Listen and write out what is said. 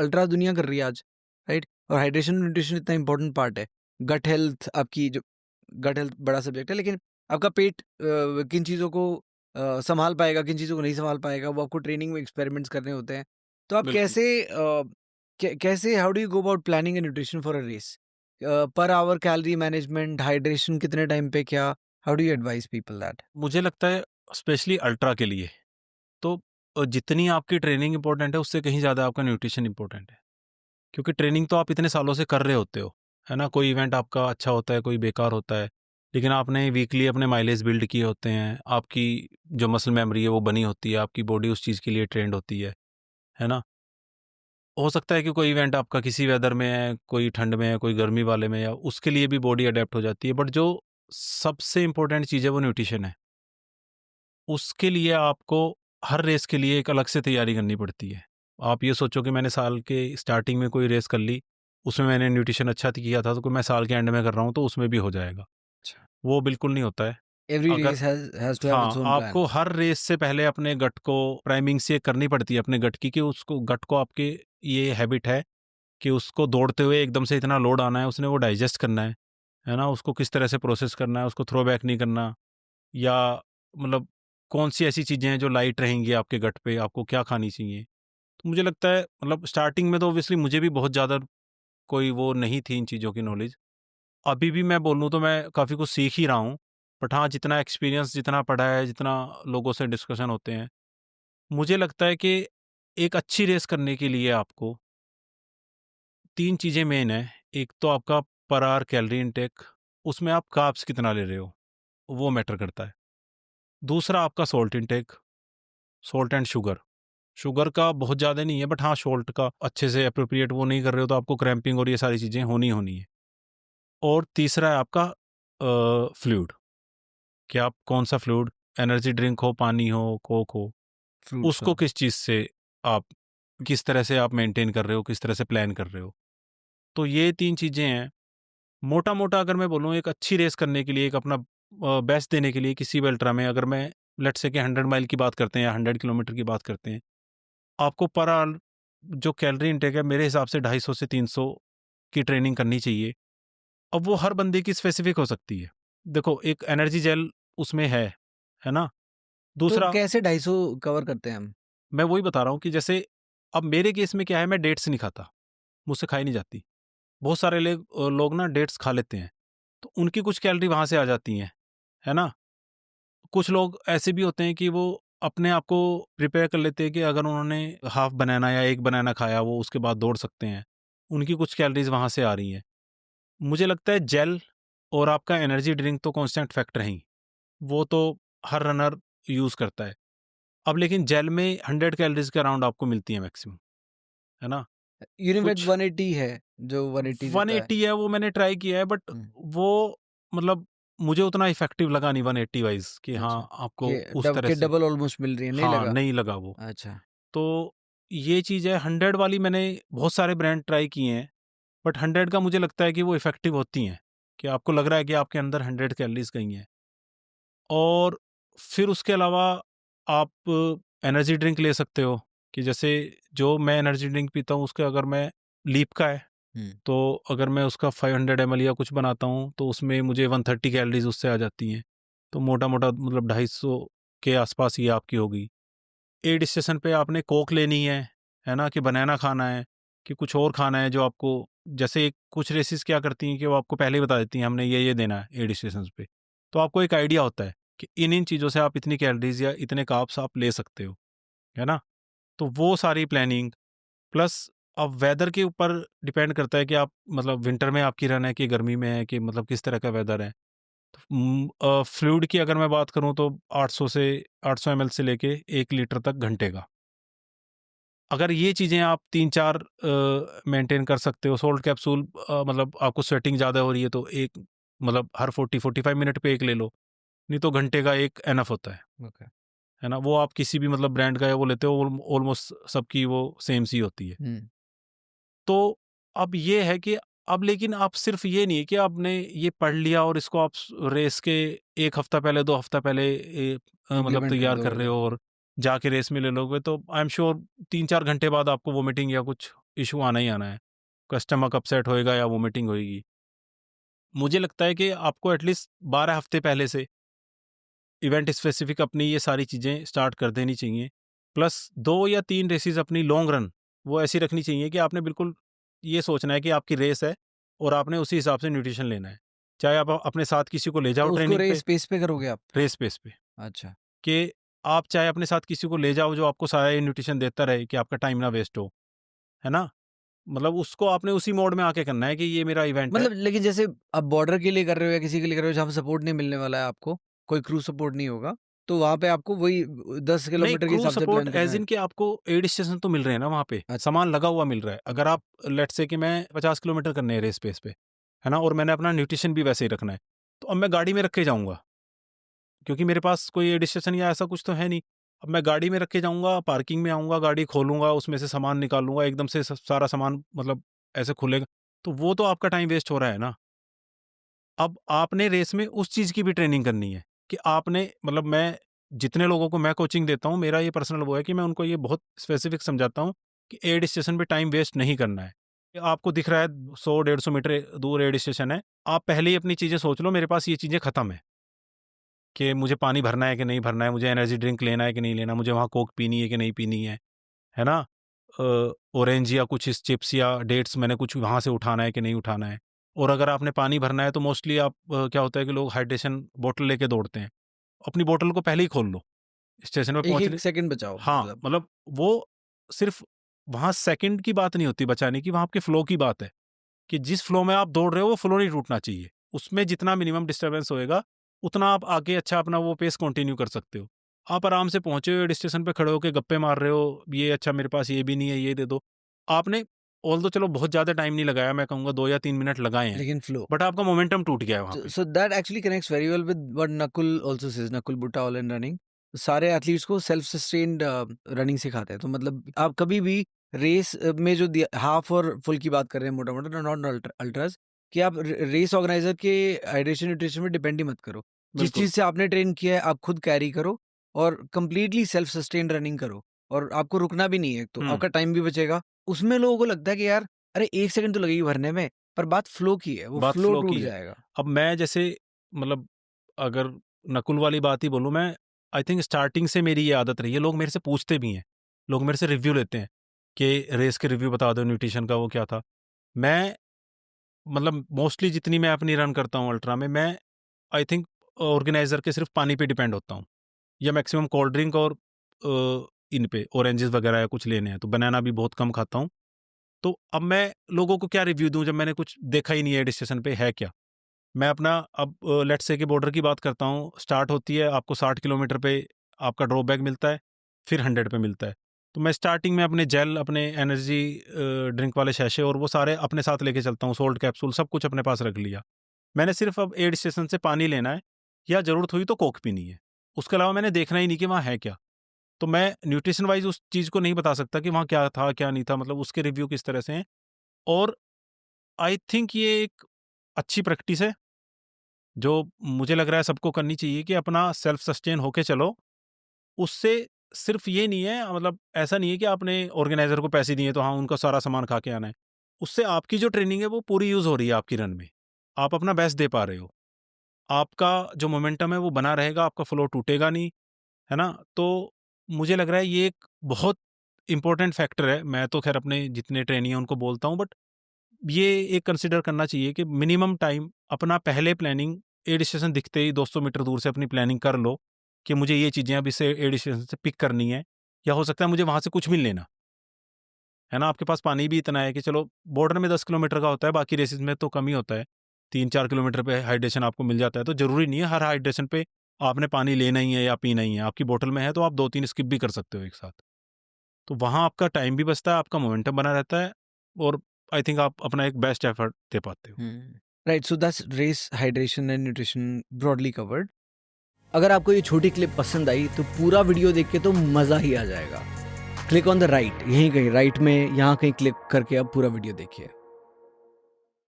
Ultra दुनिया कर रही है आज, राइट? और हाइड्रेशन न्यूट्रिशन इतना इंपॉर्टेंट पार्ट है। गट हेल्थ आपकी जो गट हेल्थ बड़ा सब्जेक्ट है, लेकिन आपका पेट किन चीज़ों को संभाल पाएगा, किन चीज़ों को नहीं संभाल पाएगा, वो आपको ट्रेनिंग में एक्सपेरिमेंट्स करने होते हैं। तो आप बिल्कुल। कैसे how do you go about planning a nutrition for a race? Per hour calorie management, hydration कितने टाइम पे क्या, how do you advice people that? मुझे लगता है स्पेशली अल्ट्रा के लिए तो जितनी आपकी ट्रेनिंग इंपॉर्टेंट है उससे कहीं ज़्यादा आपका न्यूट्रिशन इंपॉर्टेंट है, क्योंकि ट्रेनिंग तो आप इतने सालों से कर रहे होते हो, है ना? कोई इवेंट आपका अच्छा होता है, कोई बेकार होता है, लेकिन आपने वीकली अपने माइलेज बिल्ड किए होते हैं, आपकी जो मसल मेमोरी है वो बनी होती है, आपकी बॉडी उस चीज़ के लिए ट्रेंड होती है ना? हो सकता है कि कोई इवेंट आपका किसी वेदर में है, कोई ठंड में है, कोई गर्मी वाले में है, या उसके लिए भी बॉडी अडेप्ट हो जाती है, बट जो सबसे इम्पोर्टेंट चीज़ है वो न्यूट्रिशन है। उसके लिए आपको हर रेस के लिए एक अलग से तैयारी करनी पड़ती है। आप ये सोचो कि मैंने साल के स्टार्टिंग में कोई रेस कर ली, उसमें मैंने न्यूट्रिशन अच्छा किया था, तो कोई मैं साल के एंड में कर रहा हूँ तो उसमें भी हो जाएगा। अच्छा। वो बिल्कुल नहीं होता है। एवरी अगर race has to have its हाँ, ओन प्लान। आपको हर रेस से पहले अपने गट को प्राइमिंग से करनी पड़ती है अपने गट की, कि उसको गट को आपके ये हैबिट है कि उसको दौड़ते हुए एकदम से इतना लोड आना है, उसने वो डाइजेस्ट करना है ना? उसको किस तरह से प्रोसेस करना है, उसको थ्रो बैक नहीं करना, या मतलब कौन-सी ऐसी चीज़ें हैं जो लाइट रहेंगी आपके गट पे, आपको क्या खानी चाहिए? तो मुझे लगता है मतलब स्टार्टिंग में तो ऑब्वियसली मुझे भी बहुत ज़्यादा कोई वो नहीं थी इन चीज़ों की नॉलेज। अभी भी मैं बोलूँ तो मैं काफ़ी कुछ सीख ही रहा हूँ। बट हाँ, जितना एक्सपीरियंस जितना पढ़ा है, जितना लोगों से डिस्कशन होते हैं, मुझे लगता है कि एक अच्छी रेस करने के लिए आपको 3 चीज़ें मेन हैं। एक तो आपका पर आवर कैलोरी इनटेक, उसमें आप कार्ब्स कितना ले रहे हो, वो मैटर करता है। दूसरा आपका salt intake, salt and sugar. Sugar का बहुत ज़्यादा नहीं है, बट हाँ, सॉल्ट का अच्छे से एप्रोप्रिएट वो नहीं कर रहे हो तो आपको क्रैम्पिंग और ये सारी चीज़ें होनी ही होनी है। और तीसरा है आपका फ्लूइड, कि आप कौन-सा फ्लूइड, एनर्जी ड्रिंक हो, पानी हो, कोक हो, फ्रूट्स उसको हो। किस चीज़ से आप किस तरह से आप मेंटेन कर रहे हो, किस तरह से प्लान कर रहे हो। तो ये 3 चीज़ें हैं। मोटा-मोटा अगर मैं बोलूँ एक अच्छी रेस करने के लिए, एक अपना बेस्ट देने के लिए किसी भी अल्ट्रा में, अगर मैं लेट्स से कि 100 माइल की बात करते हैं या 100 किलोमीटर की बात करते हैं, आपको पर आवर जो कैलोरी इनटेक है मेरे हिसाब से 250 से 300 की ट्रेनिंग करनी चाहिए। अब वो हर बंदे की स्पेसिफिक हो सकती है। देखो, एक एनर्जी जेल उसमें है ना? तो दूसरा, कैसे 250 कवर करते हैं हम? मैं वही बता रहा हूँ कि जैसे अब मेरे केस में क्या है, मैं डेट्स नहीं खाता, मुझसे खाई नहीं जाती। बहुत सारे लोग ना डेट्स खा लेते हैं, तो उनकी कुछ कैलोरी वहाँ से आ जाती हैं, है ना? कुछ लोग ऐसे भी होते हैं कि वो अपने आप को प्रिपेयर कर लेते हैं कि अगर उन्होंने हाफ बनाना या 1 बनाना खाया, वो उसके बाद दौड़ सकते हैं। उनकी कुछ कैलोरीज़ वहाँ से आ रही हैं। मुझे लगता है जेल और आपका एनर्जी ड्रिंक तो कांस्टेंट फैक्टर हैं ही, वो तो हर रनर यूज़ करता है। अब लेकिन जेल में 100 कैलोरीज़ के अराउंड आपको मिलती है मैक्सिमम, है ना? यूनिवेट कुछ 180 है, जो 180 देता है। 180 है, वो मैंने ट्राई किया है, बट हुँ, वो मतलब मुझे उतना इफ़ेक्टिव लगा नहीं 180 वाइज़, कि अच्छा। हाँ, आपको उस तरह कि से डबल ऑलमोस्ट मिल रही है, नहीं हाँ, लगा? नहीं लगा वो। अच्छा। तो ये चीज़ है, 100 वाली मैंने बहुत सारे ब्रांड ट्राई किए हैं, बट 100 का मुझे लगता है कि वो इफ़ेक्टिव होती हैं, कि आपको लग रहा है कि आपके अंदर 100 कैलोरीज़ गई हैं। और फिर उसके अलावा आप एनर्जी ड्रिंक ले सकते हो, कि जैसे जो मैं एनर्जी ड्रिंक पीता हूँ उसके अगर मैं लीप का है, हुँ। तो अगर मैं उसका 500 एमएल या कुछ बनाता हूँ तो उसमें मुझे 130 कैलोरीज़ उससे आ जाती हैं। तो मोटा-मोटा मतलब 250 के आसपास ये आपकी होगी। एड स्टेशन पे आपने कोक लेनी है ना? कि बनाना खाना है, कि कुछ और खाना है जो आपको, जैसे कुछ रेसिस क्या करती हैं कि वो आपको पहले ही बता देती हैं हमने ये देना है एड स्टेशंस पे। तो आपको एक आइडिया होता है कि इन-इन चीज़ों से आप इतनी कैलोरीज़ या इतने कार्ब्स आप ले सकते हो, है ना? तो वो सारी प्लानिंग प्लस अब वेदर के ऊपर डिपेंड करता है कि आप मतलब विंटर में आपकी रन है कि गर्मी में है, कि मतलब किस तरह का वेदर है। फ्लूइड की अगर मैं बात करूँ तो 800 एमएल से लेके 1 लीटर तक घंटे का। अगर ये चीज़ें आप 3-4 मेंटेन कर सकते हो, सोल्ट कैप्सूल मतलब आपको स्वेटिंग ज़्यादा हो रही है तो एक मतलब हर 40-45 मिनट पे 1 ले लो, नहीं तो घंटे का 1 एनफ होता ओके। है ना? वो आप किसी भी मतलब ब्रांड का है वो लेते हो, ऑलमोस्ट सबकी वो सेम सी होती है। हुँ। तो अब ये है कि अब लेकिन आप सिर्फ़ ये नहीं है कि आपने ये पढ़ लिया और इसको आप रेस के 1 हफ्ता पहले, 2 हफ्ता पहले मतलब इम्प्लीमेंट कर तैयार कर दोगे रहे तो। हो और जाके रेस में ले लोगे, तो आई एम श्योर 3-4 घंटे बाद आपको वोमिटिंग या कुछ इशू आना ही आना है, स्टमक अपसेट होएगा या वोमिटिंग होएगी। मुझे लगता है कि आपको एटलीस्ट 12 हफ्ते पहले से इवेंट स्पेसिफिक अपनी ये सारी चीज़ें स्टार्ट कर देनी चाहिए। प्लस 2 या 3 रेसेस अपनी लॉन्ग रन वो ऐसी रखनी चाहिए कि आपने बिल्कुल ये सोचना है कि आपकी रेस है और आपने उसी हिसाब से न्यूट्रिशन लेना है। चाहे आप अपने साथ किसी को ले जाओ तो उसको ट्रेनिंग पे, रेस पेस पे करोगे आप? रेस पेस पे, अच्छा। कि आप चाहे अपने साथ किसी को ले जाओ जो आपको सारा ये न्यूट्रिशन देता रहे कि आपका टाइम ना वेस्ट हो, है ना? मतलब उसको आपने उसी मोड में आके करना है कि ये मेरा इवेंट है। मतलब लेकिन जैसे आप बॉर्डर के लिए कर रहे हो या किसी के लिए कर रहे हो जहाँ पे सपोर्ट नहीं मिलने वाला है आपको, कोई क्रू सपोर्ट नहीं होगा, तो वहाँ पे आपको वही 10 नहीं, किलोमीटर के क्रू हिसाब से सपोर्ट प्लान करना एज़ है। इन कि आपको एड स्टेशन तो मिल रहे हैं ना वहाँ पे, अच्छा। सामान लगा हुआ मिल रहा है। अगर आप लेट्स से कि मैं 50 किलोमीटर करने हैं रेस पेस पे, है ना? और मैंने अपना न्यूट्रिशन भी वैसे ही रखना है, तो अब मैं गाड़ी में रख के जाऊँगा, क्योंकि मेरे पास कोई एड स्टेशन या ऐसा कुछ तो है नहीं। अब मैं गाड़ी में रख के जाऊँगा, पार्किंग में आऊँगा, गाड़ी खोलूँगा, उसमें से सामान निकालूँगा, एकदम से सारा सामान मतलब ऐसे खुलेगा, तो वो तो आपका टाइम वेस्ट हो रहा है ना। अब आपने रेस में उस चीज़ की भी ट्रेनिंग करनी है कि आपने मतलब मैं जितने लोगों को मैं कोचिंग देता हूँ, मेरा ये पर्सनल वो है कि मैं उनको ये बहुत स्पेसिफिक समझाता हूँ कि एड स्टेशन पे टाइम वेस्ट नहीं करना है। कि आपको दिख रहा है 100-150 मीटर दूर एड स्टेशन है, आप पहले ही अपनी चीज़ें सोच लो, मेरे पास ये चीज़ें ख़त्म है कि मुझे पानी भरना है कि नहीं भरना है, मुझे एनर्जी ड्रिंक लेना है कि नहीं लेना, मुझे वहाँ कोक पीनी है कि नहीं पीनी है ना? ऑरेंज या कुछ इस चिप्स या डेट्स मैंने कुछ वहाँ से उठाना है कि नहीं उठाना है। और अगर आपने पानी भरना है तो मोस्टली आप क्या होता है कि लोग हाइड्रेशन बॉटल लेके दौड़ते हैं। अपनी बॉटल को पहले ही खोल लो, स्टेशन पे पहुँचने। 1-1 सेकंड बचाओ हाँ, मतलब। मतलब वो सिर्फ़ वहाँ सेकंड की बात नहीं होती बचाने की, वहाँ आपके फ्लो की बात है कि जिस फ्लो में आप दौड़ रहे हो वो फ्लो नहीं टूटना चाहिए। उसमें जितना मिनिमम डिस्टर्बेंस होएगा, उतना आप आगे अच्छा अपना वो पेस कंटिन्यू कर सकते हो। आप आराम से पहुँचे हो, स्टेशन पे खड़े होके गप्पे मार रहे हो, ये अच्छा मेरे पास ये भी नहीं है, ये दे दो। आपने ऑल्दो चलो बहुत ज़्यादा टाइम नहीं लगाया, मैं कहूँगा 2 या 3 मिनट लगाए हैं, लेकिन फ्लो। बट आपका मोमेंटम टूट गया है वहाँ पे। So that actually connects very well with what Nakul also says, Nakul Butta all in running. सारे एथलीट्स को सेल्फ सस्टेन्ड रनिंग सिखाते हैं। तो मतलब आप कभी भी रेस में जो हाफ और फुल की बात कर रहे हैं मोटा मोटा, नॉट अल्ट्रास, कि आप रेस ऑर्गेनाइजर के हाइड्रेशन न्यूट्रिशन में डिपेंड ही मत करो। जिस बिल्कुल। चीज़ से आपने ट्रेन किया है आप खुद कैरी करो और कंप्लीटली सेल्फ सस्टेन्ड रनिंग करो, और आपको रुकना भी नहीं है, तो हुँ, आपका टाइम भी बचेगा। उसमें लोगों को लगता है कि यार अरे 1 सेकंड तो लगेगी भरने में, पर बात फ्लो की है, वो बात फ्लो फ्लो टूट की है। जाएगा। अब मैं जैसे मतलब अगर नकुल वाली बात ही बोलूँ, मैं आई थिंक स्टार्टिंग से मेरी ये आदत रही है, लोग मेरे से पूछते भी हैं, लोग मेरे से रिव्यू लेते हैं कि रेस के रिव्यू बता दो, न्यूट्रिशन का वो क्या था। मैं मतलब मोस्टली जितनी मैं अपनी रन करता हूँ अल्ट्रा में, मैं आई थिंक ऑर्गेनाइज़र के सिर्फ पानी पे डिपेंड होता हूँ या मैक्सिमम कोल्ड ड्रिंक और इन पे ऑरेंजेस वगैरह या कुछ लेने हैं, तो बनाना भी बहुत कम खाता हूँ। तो अब मैं लोगों को क्या रिव्यू दूँ जब मैंने कुछ देखा ही नहीं है स्टेशन पे है क्या? मैं अपना अब लेट्स से कि बॉर्डर की बात करता हूँ, स्टार्ट होती है आपको 60 किलोमीटर पे आपका ड्रॉप बैक मिलता है, फिर 100 पे मिलता है। तो मैं स्टार्टिंग में अपने जेल, अपने एनर्जी ड्रिंक वाले शैशे और वो सारे अपने साथ लेके चलता हूँ, सोल्ट कैप्सूल सब कुछ अपने पास रख लिया। मैंने सिर्फ अब एड स्टेशन से पानी लेना है या ज़रूरत हुई तो कोक पीनी है। उसके अलावा मैंने देखना ही नहीं कि वहाँ है क्या। तो मैं न्यूट्रिशन वाइज़ उस चीज़ को नहीं बता सकता कि वहाँ क्या था, क्या नहीं था, मतलब उसके रिव्यू किस तरह से हैं। और आई थिंक ये एक अच्छी प्रैक्टिस है, जो मुझे लग रहा है सबको करनी चाहिए कि अपना सेल्फ सस्टेन होके चलो। उससे सिर्फ ये नहीं है, मतलब ऐसा नहीं है कि आपने ऑर्गेनाइज़र को पैसे दिए तो हाँ, उनका सारा सामान खा के आना है। उससे आपकी जो ट्रेनिंग है वो पूरी यूज़ हो रही है आपकी रन में। आप अपना बेस्ट दे पा रहे हो। आपका जो मोमेंटम है वो बना रहेगा, आपका फ्लो टूटेगा नहीं, है ना? तो मुझे लग रहा है ये एक बहुत इम्पोर्टेंट फैक्टर है। मैं तो ख़ैर अपने जितने ट्रेनी हैं उनको बोलता हूँ, बट ये एक कंसिडर करना चाहिए कि मिनिमम टाइम अपना पहले प्लानिंग एड स्टेशन दिखते ही 200 मीटर दूर से अपनी प्लानिंग कर लो कि मुझे ये चीज़ें अब इसे एड स्टेशन से पिक करनी है, या हो सकता है मुझे वहाँ से कुछ भी नहीं लेना, है ना? आपके पास पानी भी इतना है कि चलो बॉर्डर में 10 किलोमीटर का होता है, बाकी रेसेस में तो कम ही होता है। 3-4 किलोमीटर पे हाइड्रेशन आपको मिल जाता है, तो ज़रूरी नहीं है हर हाइड्रेशन पे आपने पानी लेना ही है या पीना ही है। आपकी बॉटल में है तो आप 2-3 स्किप भी कर सकते हो एक साथ। तो वहाँ आपका टाइम भी बचता है, आपका मोमेंटम बना रहता है और आई थिंक आप अपना एक बेस्ट एफर्ट दे पाते हो। Right, so that's race hydration and nutrition broadly covered. अगर आपको ये छोटी क्लिप पसंद आई तो पूरा वीडियो देख के तो मज़ा ही आ जाएगा। क्लिक ऑन द राइट, यहीं कहीं राइट में यहाँ कहीं क्लिक करके आप पूरा वीडियो देखिए।